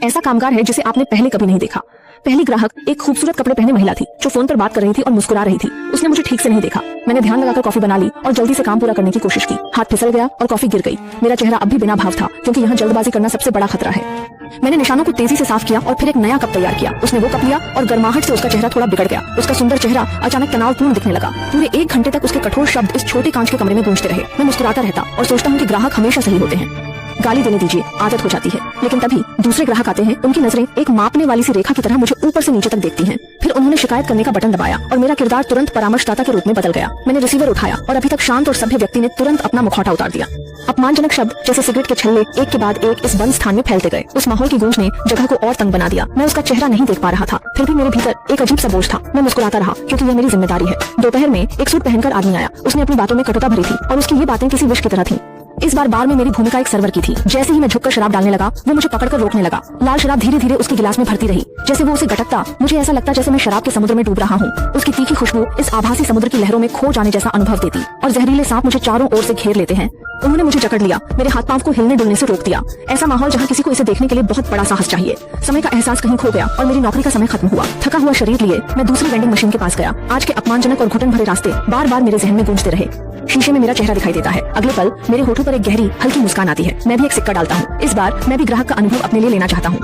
ऐसा कामगार है जिसे आपने पहले कभी नहीं देखा। पहली ग्राहक एक खूबसूरत कपड़े पहने महिला थी जो फोन पर बात कर रही थी और मुस्कुरा रही थी। उसने मुझे ठीक से नहीं देखा। मैंने ध्यान लगाकर कॉफी बना ली और जल्दी से काम पूरा करने की कोशिश की। हाथ फिसल गया और कॉफी गिर गई। मेरा चेहरा अब भी बिना भाव था क्योंकि यहाँ जल्दबाजी करना सबसे बड़ा खतरा है। मैंने निशानों को तेजी से साफ किया और फिर एक नया कप तैयार किया। उसने वो कप लिया और गर्माहट से उसका चेहरा थोड़ा बिगड़ गया। उसका सुंदर चेहरा अचानक तनावपूर्ण दिखने लगा। पूरे 1 घंटे तक उसके कठोर शब्द इस छोटे कांच के कमरे में गूंजते रहे। मैं मुस्कुराता रहता और सोचता हूँ कि ग्राहक हमेशा सही होते हैं। गाली देने दीजिए, आदत हो जाती है। लेकिन तभी दूसरे ग्राहक आते हैं। उनकी नजरें एक मापने वाली सी रेखा की तरह मुझे ऊपर से नीचे तक देखती हैं। फिर उन्होंने शिकायत करने का बटन दबाया और मेरा किरदार तुरंत परामर्शदाता के रूप में बदल गया। मैंने रिसीवर उठाया और अभी तक शांत और सभ्य व्यक्ति ने तुरंत अपना मुखौटा उतार दिया। अपमानजनक शब्द जैसे सिगरेट के छल्ले एक के बाद एक इस बंद स्थान में फैलते गए। उस माहौल की गूंज ने जगह को और तंग बना दिया। मैं उसका चेहरा नहीं देख पा रहा था, फिर भी मेरे भीतर एक अजीब सा बोझ था। मैं मुस्कुराता रहा क्योंकि यह मेरी जिम्मेदारी है। दोपहर में एक सूट पहनकर आदमी आया। उसने अपनी बातों में कटुता भरी थी और उसकी ये बातें किसी विष की तरह थी। इस बार में मेरी भूमिका एक सर्वर की थी। जैसे ही मैं झुककर शराब डालने लगा, वो मुझे पकड़कर रोकने लगा। लाल शराब धीरे धीरे उसके गिलास में भरती रही। जैसे वो उसे गटकता, मुझे ऐसा लगता जैसे मैं शराब के समुद्र में डूब रहा हूँ। उसकी तीखी खुशबू इस आभासी समुद्र की लहरों में खो जाने जैसा अनुभव देती और जहरीले सांप मुझे चारों ओर से घेर लेते हैं। उन्होंने मुझे जकड़ लिया, मेरे हाथ पांव को हिलने डुलने से रोक दिया। ऐसा माहौल जहाँ किसी को इसे देखने के लिए बहुत बड़ा साहस चाहिए। समय का एहसास कहीं खो गया और मेरी नौकरी का समय खत्म हुआ। थका हुआ शरीर लिए मैं दूसरी वेंडिंग मशीन के पास गया। आज के अपमानजनक और घुटन भरे रास्ते बार बार मेरे जहन में गूंजते रहे। शीशे में मेरा चेहरा दिखाई देता है। अगले पल मेरे होठों पर एक गहरी हल्की मुस्कान आती है। मैं भी एक सिक्का डालता हूँ। इस बार मैं भी ग्राहक का अनुभव अपने लिए लेना चाहता हूँ।